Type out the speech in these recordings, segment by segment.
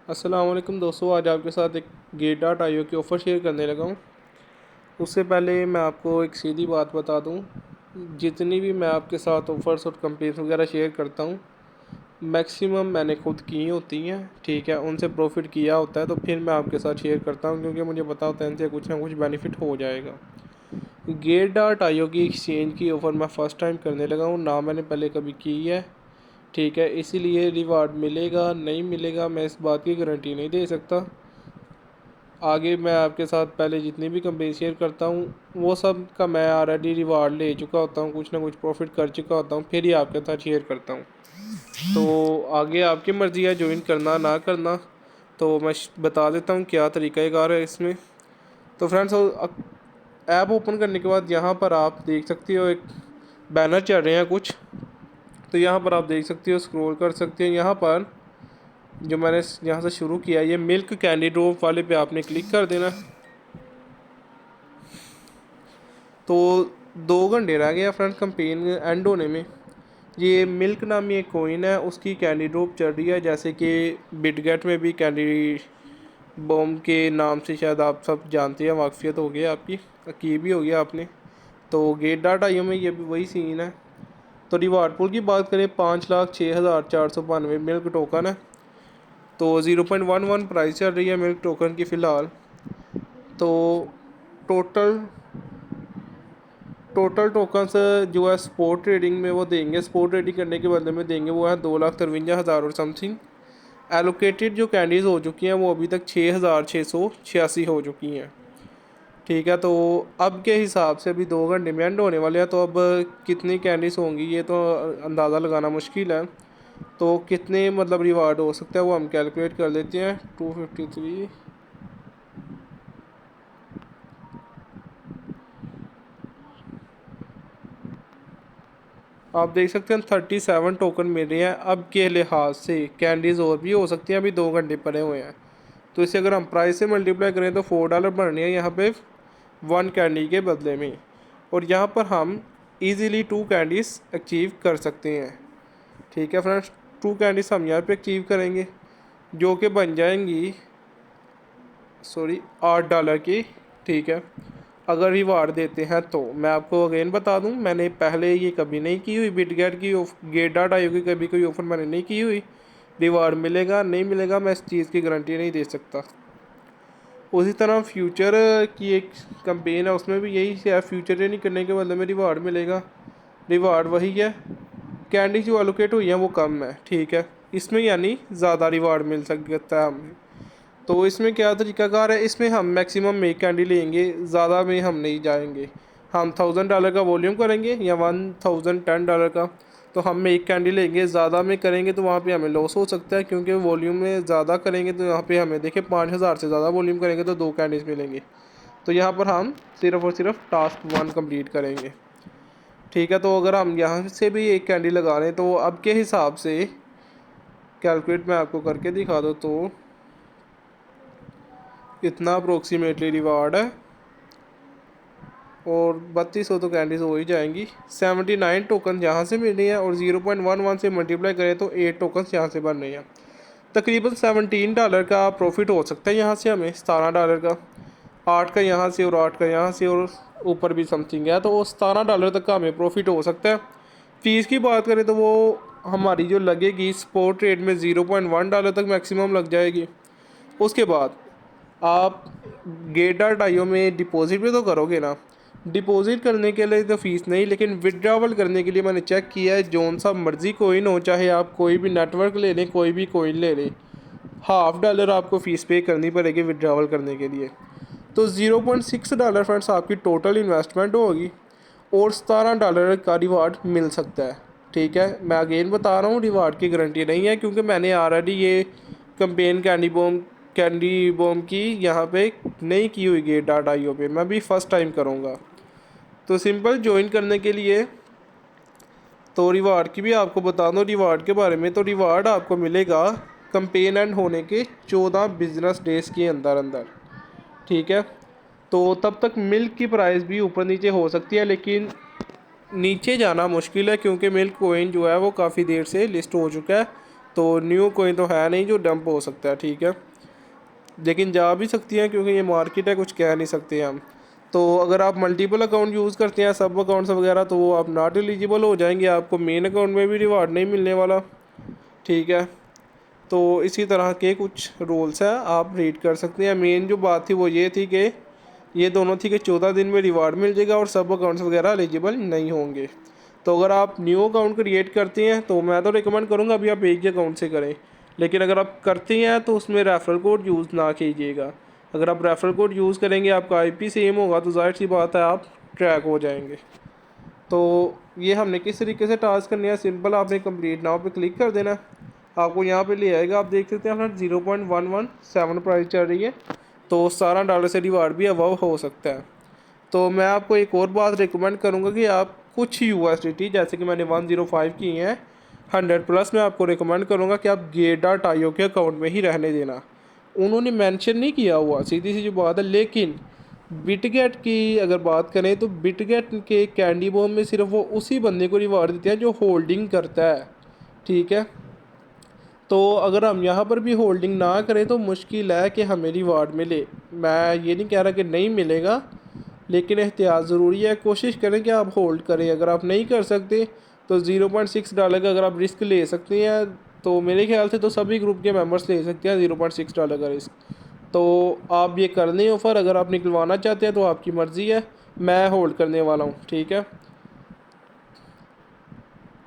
अस्सलाम वालेकुम दोस्तों, आज आपके साथ एक गेट आईओ की ऑफ़र शेयर करने लगा हूँ। उससे पहले मैं आपको एक सीधी बात बता दूँ, जितनी भी मैं आपके साथ ऑफ़र्स और कंपेन्स वगैरह शेयर करता हूँ, मैक्सिमम मैंने खुद की होती हैं। ठीक है, उनसे प्रॉफ़िट किया होता है तो फिर मैं आपके साथ शेयर करता हूँ, क्योंकि मुझे पता होता है इनसे कुछ ना कुछ बेनिफिट हो जाएगा। गेट आईओ की एक्सचेंज की ऑफ़र मैं फ़र्स्ट टाइम करने लगा हूँ, ना मैंने पहले कभी की है। ठीक है, इसीलिए रिवार्ड मिलेगा नहीं मिलेगा मैं इस बात की गारंटी नहीं दे सकता। आगे मैं आपके साथ पहले जितनी भी कंपेनी शेयर करता हूँ वो सब का मैं ऑलरेडी रिवार्ड ले चुका होता हूँ, कुछ ना कुछ प्रॉफिट कर चुका होता हूँ, फिर ही आपके साथ शेयर करता हूँ। तो आगे आपकी मर्ज़ी है ज्वाइन करना ना करना। तो मैं बता देता हूँ क्या तरीक़ाकार है इसमें। तो फ्रेंड्स, ऐप ओपन करने के बाद यहाँ पर आप देख सकते हो एक बैनर चल रहे हैं कुछ। तो यहाँ पर आप देख सकते हो, स्क्रॉल कर सकते हो। यहाँ पर जो मैंने यहाँ से शुरू किया, ये मिल्क कैंडी ड्रॉप वाले पे आपने क्लिक कर देना। तो 2 घंटे रह गया फ्रेंड कंपेन एंड होने में। ये मिल्क नामी एक कोइन है, उसकी कैंडी ड्रॉप चल रही है, जैसे कि बिटगेट में भी कैंडी बॉम के नाम से शायद आप सब जानते हैं, वाकफियत हो गया आपकी, की भी हो गया आपने। तो गेट.io में ये भी वही सीन है। तो रिवार्ड पूल की बात करें, 5,06,492 मिल्क टोकन है। तो 0.11 प्राइस चल रही है मिल्क टोकन की फ़िलहाल। तो टोटल टोटल टोकन्स जो है स्पोर्ट ट्रेडिंग में वो देंगे, स्पोर्ट ट्रेडिंग करने के बदले में देंगे, वो है 2,53,000 और समथिंग। एलोकेटेड जो कैंडीज़ हो चुकी हैं वो अभी तक 6,686 हो चुकी हैं। ठीक है, तो अब के हिसाब से अभी 2 घंटे में एंड होने वाले हैं, तो अब कितनी कैंडीज़ होंगी ये तो अंदाज़ा लगाना मुश्किल है। तो कितने मतलब रिवार्ड हो सकता है वो हम कैलकुलेट कर लेते हैं। 253, आप देख सकते हैं 37 टोकन मिल रहे हैं। अब के लिहाज से कैंडीज़ और भी हो सकती हैं, अभी 2 घंटे पड़े हुए हैं। तो इसे अगर हम प्राइस से मल्टीप्लाई करें तो $4 बन रहे हैं यहाँ पे 1 कैंडी के बदले में। और यहाँ पर हम इजीली 2 कैंडीज़ अचीव कर सकते हैं। ठीक है फ्रेंड्स, 2 कैंडीज़ हम यहाँ पे अचीव करेंगे, जो कि बन जाएंगी $8 की। ठीक है, अगर रिवार्ड देते हैं तो मैं आपको अगेन बता दूं, मैंने पहले ये कभी नहीं की हुई बिटगेट की गेट.io की कभी कोई ऑफ़र मैंने नहीं की हुई। रिवार्ड मिलेगा नहीं मिलेगा मैं इस चीज़ की गारंटी नहीं दे सकता। उसी तरह फ्यूचर की एक कंपेन है, उसमें भी यही है, फ्यूचर ट्रेडिंग करने के बदले में रिवार्ड मिलेगा। रिवार्ड वही है, कैंडी जो एलोकेट हुई है वो कम है। ठीक है, इसमें यानी ज़्यादा रिवार्ड मिल सकता है हमें। तो इसमें क्या तरीकाकार है, इसमें हम मैक्सिमम एक कैंडी लेंगे, ज़्यादा में हम नहीं जाएंगे। हम $1,000 का वॉल्यूम करेंगे या $1,010 का, तो हम एक कैंडी लेंगे। ज़्यादा में करेंगे तो वहाँ पे हमें लॉस हो सकता है, क्योंकि वॉल्यूम में ज़्यादा करेंगे तो यहाँ पे हमें देखिए 5,000 से ज़्यादा वॉल्यूम करेंगे तो 2 कैंडीज़ मिलेंगे। तो यहाँ पर हम सिर्फ़ और सिर्फ टास्क 1 कंप्लीट करेंगे। ठीक है, तो अगर हम यहाँ से भी एक कैंडी लगा रहे हैं तो अब के हिसाब से कैलकुलेट मैं आपको करके दिखा दूँ तो इतना अप्रोक्सीमेटली रिवार्ड है, और 3200 तो कैंडीज हो ही जाएंगी। 79 टोकन यहाँ से मिल रही हैं, और 0.11 से मल्टीप्लाई करें तो 8 टोकन यहाँ से बन रही हैं। तकरीबन $17 का प्रॉफिट हो सकता है यहाँ से हमें, $17 का, 8 का यहाँ से और 8 का यहाँ से, और ऊपर भी समथिंग है, तो $17 तक का हमें प्रॉफिट हो सकता है। फ़ीस की बात करें तो वो हमारी जो लगेगी स्पॉट रेट में $0.1 तक मैक्सिमम लग जाएगी। उसके बाद आप गेट.io में डिपॉजिट भी तो करोगे ना। डिपॉजिट करने के लिए तो फ़ीस नहीं, लेकिन विड्रावल करने के लिए मैंने चेक किया है, जौन सा मर्ज़ी कोइन हो, चाहे आप कोई भी नेटवर्क ले लें, कोई भी कोइन ले लें, $1/2 आपको फ़ीस पे करनी पड़ेगी विड्रावल करने के लिए। तो $0.6 फ्रेंड्स आपकी टोटल इन्वेस्टमेंट होगी, और $17 का रिवार्ड मिल सकता है। ठीक है, मैं अगेन बता रहा हूँ, रिवार्ड की गारंटी नहीं है, क्योंकि मैंने ऑलरेडी ये कंपेन कैंडी बॉम की यहाँ पे नहीं की हुई गेट.io पे, मैं भी फ़र्स्ट टाइम करूँगा। तो सिंपल ज्वाइन करने के लिए, तो रिवार्ड की भी आपको बता दूँ रिवार्ड के बारे में। तो रिवार्ड आपको मिलेगा कंपेन एंड होने के 14 बिजनेस डेज़ के अंदर अंदर। ठीक है, तो तब तक मिल्क की प्राइस भी ऊपर नीचे हो सकती है, लेकिन नीचे जाना मुश्किल है, क्योंकि मिल्क कोइन जो है वो काफ़ी देर से लिस्ट हो चुका है। तो न्यू कोइन तो है नहीं जो डंप हो सकता है, ठीक है, लेकिन जा भी सकती हैं क्योंकि ये मार्केट है, कुछ कह नहीं सकते हम। तो अगर आप मल्टीपल अकाउंट यूज़ करते हैं, सब अकाउंट्स वगैरह, तो वो आप नॉट एलिजिबल हो जाएंगे, आपको मेन अकाउंट में भी रिवार्ड नहीं मिलने वाला, ठीक है। तो इसी तरह के कुछ रूल्स हैं, आप रीड कर सकते हैं। मेन जो बात थी वो ये थी कि ये दोनों थी कि 14 दिन में रिवार्ड मिल जाएगा और सब अकाउंट्स वगैरह एलिजिबल नहीं होंगे। तो अगर आप न्यू अकाउंट क्रिएट करते हैं तो मैं तो रिकमेंड करूँगा अभी आप एक ही अकाउंट से करें, लेकिन अगर आप करते हैं तो उसमें रेफरल कोड यूज़ ना कीजिएगा। अगर आप रेफरल कोड यूज़ करेंगे, आपका आईपी सेम होगा, तो जाहिर सी बात है आप ट्रैक हो जाएंगे। तो ये हमने किस तरीके से टास्क करनी है, सिंपल आपने कंप्लीट नाउ पे क्लिक कर देना, आपको यहाँ पे ले आएगा। आप देख सकते हैं अपना 0.117 प्राइस चल रही है, तो $17 से रिवार्ड भी अबव हो सकता है। तो मैं आपको एक और बात रिकमेंड करूँगा कि आप कुछ यूएसडीटी, जैसे कि मैंने 105 की हैं 100 प्लस, मैं आपको रिकमेंड करूँगा कि आप Get.io के अकाउंट में ही रहने देना। उन्होंने मेंशन नहीं किया हुआ, सीधी सी जो बात है, लेकिन बिटगेट की अगर बात करें तो बिटगेट के कैंडी बॉम में सिर्फ वो उसी बंदे को रिवार्ड देते हैं जो होल्डिंग करता है, ठीक है। तो अगर हम यहाँ पर भी होल्डिंग ना करें तो मुश्किल है कि हमें रिवार्ड मिले। मैं ये नहीं कह रहा कि नहीं मिलेगा, लेकिन एहतियात ज़रूरी है। कोशिश करें कि आप होल्ड करें। अगर आप नहीं कर सकते तो $0.6 का अगर आप रिस्क ले सकते हैं, तो मेरे ख्याल से तो सभी ग्रुप के मेंबर्स ले सकते हैं $0.6 का रिस्क। तो आप ये कर लें ऑफ़र, अगर आप निकलवाना चाहते हैं तो आपकी मर्ज़ी है। मैं होल्ड करने वाला हूँ, ठीक है।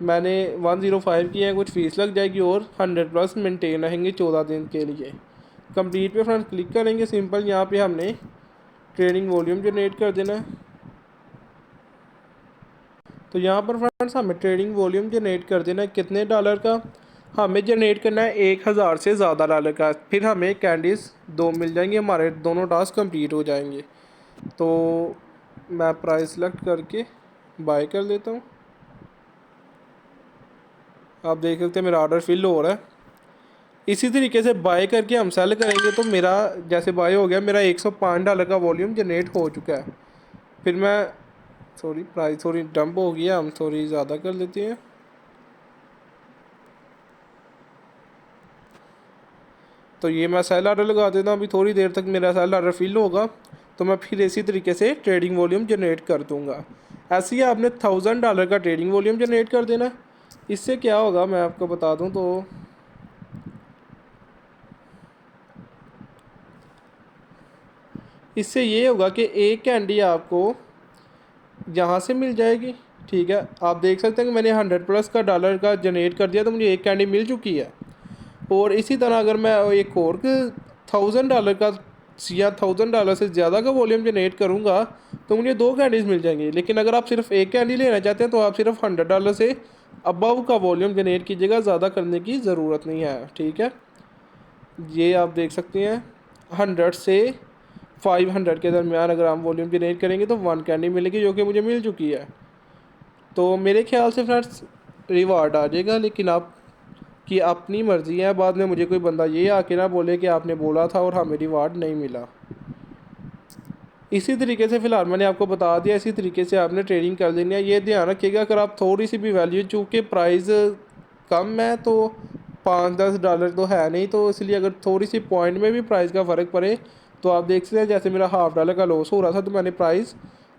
मैंने 105 की है, कुछ फ़ीस लग जाएगी और 100 प्लस मेंटेन रहेंगे 14 दिन के लिए। कंप्लीट पे फ्रेंड्स क्लिक करेंगे, सिंपल यहाँ पे हमने ट्रेडिंग वॉल्यूम जनरेट कर देना है। तो यहाँ पर फ्रेंड्स हमें ट्रेडिंग वॉल्यूम जनरेट कर देना है, कितने डॉलर का हमें जनरेट करना है, 1000 से ज़्यादा डॉलर का। फिर हमें कैंडीज़ 2 मिल जाएंगे, हमारे दोनों टास्क कंप्लीट हो जाएंगे। तो मैं प्राइस सेलेक्ट करके बाय कर लेता हूँ। आप देख सकते हैं मेरा ऑर्डर फिल हो रहा है। इसी तरीके से बाय करके हम सेल करेंगे तो मेरा जैसे बाय हो गया, मेरा $105 का वॉल्यूम जनरेट हो चुका है। फिर मैं प्राइस थोड़ी डंप हो गया, हम थोड़ी ज़्यादा कर लेते हैं। तो ये मैं सेल ऑर्डर लगा देता हूँ, अभी थोड़ी देर तक मेरा सेल ऑर्डर फिल होगा तो मैं फिर इसी तरीके से ट्रेडिंग वॉल्यूम जनरेट कर दूँगा। ऐसे ही आपने $1000 का ट्रेडिंग वॉल्यूम जनरेट कर देना। इससे क्या होगा मैं आपको बता दूँ, तो इससे ये होगा कि एक कैंडी आपको यहाँ से मिल जाएगी, ठीक है। आप देख सकते हैं कि मैंने 100 प्लस का डॉलर का जनरेट कर दिया तो मुझे एक कैंडी मिल चुकी है। और इसी तरह अगर मैं एक और $1000 का या $1000 से ज़्यादा का वॉल्यूम जनरेट करूँगा तो मुझे 2 कैंडीज़ मिल जाएंगी। लेकिन अगर आप सिर्फ एक कैंडी लेना चाहते हैं तो आप सिर्फ $100 से अबव का वॉल्यूम जनरेट कीजिएगा, ज़्यादा करने की ज़रूरत नहीं है, ठीक है। ये आप देख सकते हैं 100 से 500 के दरमियान अगर हम वॉल्यूम जनरेट करेंगे तो 1 कैंडी मिलेगी, जो कि मुझे मिल चुकी है। तो मेरे ख्याल से फ्रेंड्स रिवार्ड आ जाएगा, लेकिन आप कि अपनी मर्ज़ी है। बाद में मुझे कोई बंदा ये आके ना बोले कि आपने बोला था और हमें रिवार्ड नहीं मिला। इसी तरीके से फ़िलहाल मैंने आपको बता दिया, इसी तरीके से आपने ट्रेडिंग कर लेनी है। ये ध्यान रखिएगा अगर आप थोड़ी सी भी वैल्यू, चूँकि प्राइस कम है तो $5-10 तो है नहीं, तो इसलिए अगर थोड़ी सी पॉइंट में भी प्राइस का फ़र्क पड़े तो आप देख सकते हैं जैसे मेरा $1/2 का लॉस हो रहा था तो मैंने प्राइस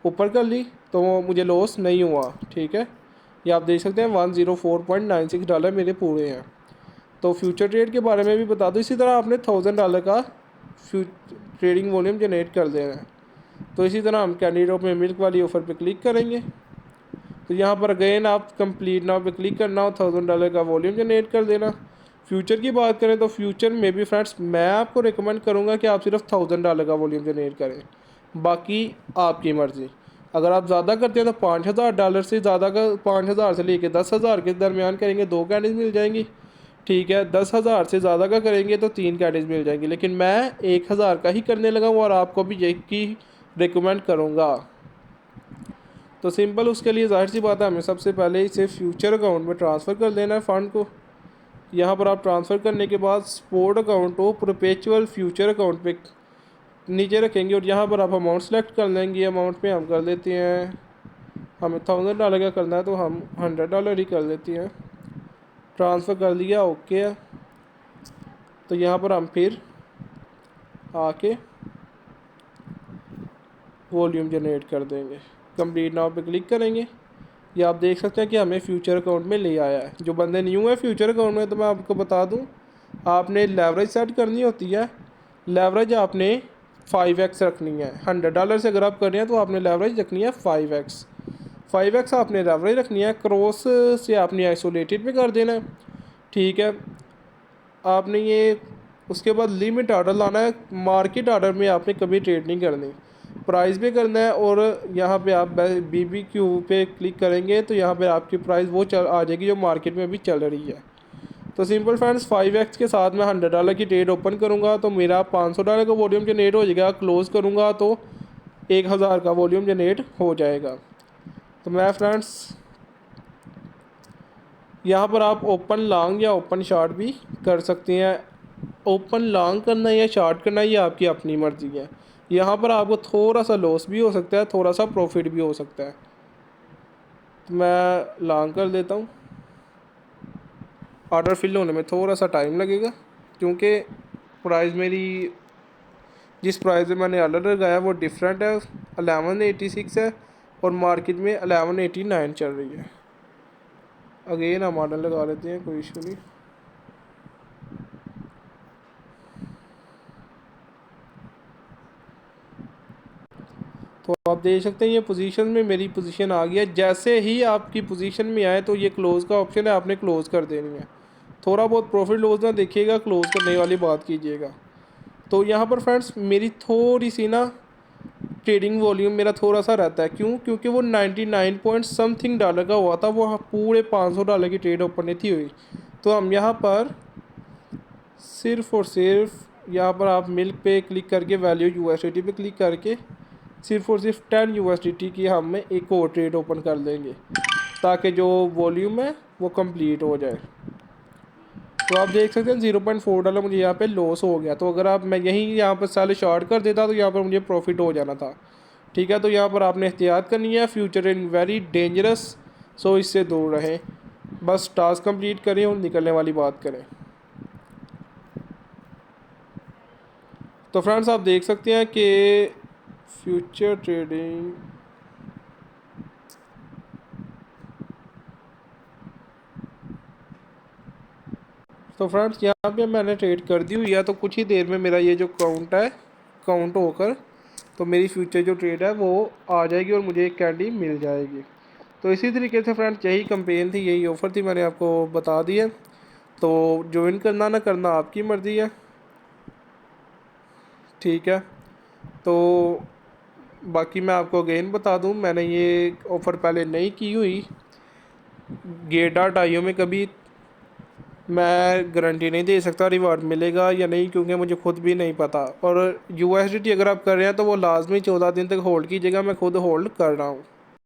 ऊपर कर ली तो मुझे लॉस नहीं हुआ, ठीक है। ये आप देख सकते हैं $104.96 मेरे पूरे हैं। तो फ्यूचर ट्रेड के बारे में भी बता दो, इसी तरह आपने $1000 का ट्रेडिंग वॉल्यूम जनरेट कर देना है। तो इसी तरह हम कैंडी ड्रॉप में मिल्क वाली ऑफ़र पे क्लिक करेंगे। तो यहाँ पर अगेन आप कंप्लीट नाउ पे क्लिक करना हो, $1000 का वॉल्यूम जनरेट कर देना। फ्यूचर की बात करें तो फ्यूचर में भी फ्रेंड्स मैं आपको रिकमेंड करूँगा कि आप सिर्फ $1000 का वॉल्यूम जनरेट करें, बाकी आपकी मर्ज़ी। अगर आप ज़्यादा करते हैं तो $5000 से ज़्यादा का, 5000 से लेके 10,000 के दरमियान करेंगे 2 कैंडीज मिल जाएंगी, ठीक है। 10,000 से ज़्यादा का करेंगे तो 3 कैंडीज मिल जाएंगी, लेकिन मैं 1000 का ही करने लगा हूँ और आपको भी यही रिकमेंड करूँगा। तो सिंपल उसके लिए ज़ाहिर सी बात है हमें सबसे पहले इसे फ्यूचर अकाउंट में ट्रांसफ़र कर देना है फ़ंड को। यहाँ पर आप ट्रांसफ़र करने के बाद स्पोर्ट अकाउंट को परपेचुअल फ्यूचर अकाउंट पे नीचे रखेंगे और यहाँ पर आप अमाउंट सेलेक्ट कर लेंगे। अमाउंट पे हम कर लेते हैं, हमें $1000 का करना है तो हम $100 ही कर लेते हैं। ट्रांसफ़र कर लिया, ओके है। तो यहाँ पर हम फिर आके वॉल्यूम जनरेट कर देंगे, कंप्लीट नाउ पे क्लिक करेंगे। ये आप देख सकते हैं कि हमें फ्यूचर अकाउंट में ले आया है। जो बंदे न्यू है फ्यूचर अकाउंट में, तो मैं आपको बता दूं, आपने लेवरेज सेट करनी होती है। लेवरेज आपने 5x रखनी है। $100 से अगर आप कर रहे हैं तो आपने लेवरेज रखनी है 5x। 5x आपने लेवरेज रखनी है। क्रॉस से आपने आइसोलेटेड पे कर देना है, ठीक है। आपने ये उसके बाद लिमिट ऑर्डर लाना है। मार्केट ऑर्डर में आपने कभी ट्रेड नहीं करनी, प्राइस पे करना है। और यहाँ पे आप BBQ पे क्लिक करेंगे तो यहाँ पे आपकी प्राइस वो चल आ जाएगी जो मार्केट में अभी चल रही है। तो सिंपल फ्रेंड्स, 5x के साथ मैं $100 की ट्रेड ओपन करूँगा तो मेरा $500 का वॉल्यूम जनरेट हो जाएगा। क्लोज़ करूँगा तो 1000 का वॉल्यूम जनरेट हो जाएगा। तो मैं फ्रेंड्स यहाँ पर आप ओपन लॉन्ग या ओपन शॉर्ट भी कर सकते हैं। ओपन लॉन्ग करना है या शॉर्ट करना है ये आपकी अपनी मर्ज़ी है। यहाँ पर आपको थोड़ा सा लॉस भी हो सकता है, थोड़ा सा प्रॉफिट भी हो सकता है। तो मैं लॉन्ग कर देता हूँ। ऑर्डर फिल होने में थोड़ा सा टाइम लगेगा क्योंकि प्राइस मेरी जिस प्राइस में मैंने ऑर्डर लगाया वो डिफरेंट है। 1186 है और मार्केट में 1189 चल रही है। अगेन हम ऑर्डर लगा लेते हैं, कोई इशू नहीं। तो आप देख सकते हैं ये पोजीशन में मेरी पोजीशन आ गया। जैसे ही आपकी पोजीशन में आए तो ये क्लोज़ का ऑप्शन है, आपने क्लोज़ कर देनी है। थोड़ा बहुत प्रॉफिट लॉस ना देखिएगा, क्लोज़ करने वाली बात कीजिएगा। तो यहाँ पर फ्रेंड्स मेरी थोड़ी सी ना ट्रेडिंग वॉल्यूम मेरा थोड़ा सा रहता है। क्यों? क्योंकि वो 99 पॉइंट समथिंग डॉलर का हुआ था, वो पूरे $500 की ट्रेड ओपन नहीं थी हुई। तो हम यहाँ पर सिर्फ़ और सिर्फ यहाँ पर आप मिल्क पे क्लिक करके वैल्यू USDT पे क्लिक करके सिर्फ़ और सिर्फ 10 USDT की हम एक और ट्रेड ओपन कर लेंगे ताकि जो वॉल्यूम है वो कंप्लीट हो जाए। तो आप देख सकते हैं $0.4 मुझे यहाँ पे लॉस हो गया। तो अगर आप मैं यहीं यहाँ पर साले शॉर्ट कर देता तो यहाँ पर मुझे प्रॉफिट हो जाना था, ठीक है। तो यहाँ पर आपने एहतियात करनी है, फ्यूचर इन वेरी डेंजरस, सो इससे दूर रहें। बस टास्क कंप्लीट करें और निकलने वाली बात करें। तो फ्रेंड्स आप देख सकते हैं कि फ्यूचर ट्रेडिंग तो फ्रेंड्स यहाँ पे मैंने ट्रेड कर दी हुई है। तो कुछ ही देर में मेरा ये जो काउंट है काउंट होकर तो मेरी फ्यूचर जो ट्रेड है वो आ जाएगी और मुझे एक कैंडी मिल जाएगी। तो इसी तरीके से फ्रेंड्स यही कंपेन थी, यही ऑफ़र थी, मैंने आपको बता दिया। तो ज्वाइन करना ना करना आपकी मर्ज़ी है, ठीक है। तो बाकी मैं आपको अगेन बता दूं, मैंने ये ऑफ़र पहले नहीं की हुई। Get.io में कभी मैं गारंटी नहीं दे सकता रिवार्ड मिलेगा या नहीं, क्योंकि मुझे खुद भी नहीं पता। और USDT अगर आप कर रहे हैं तो वो लाजमी 14 दिन तक होल्ड कीजिएगा, मैं खुद होल्ड कर रहा हूँ।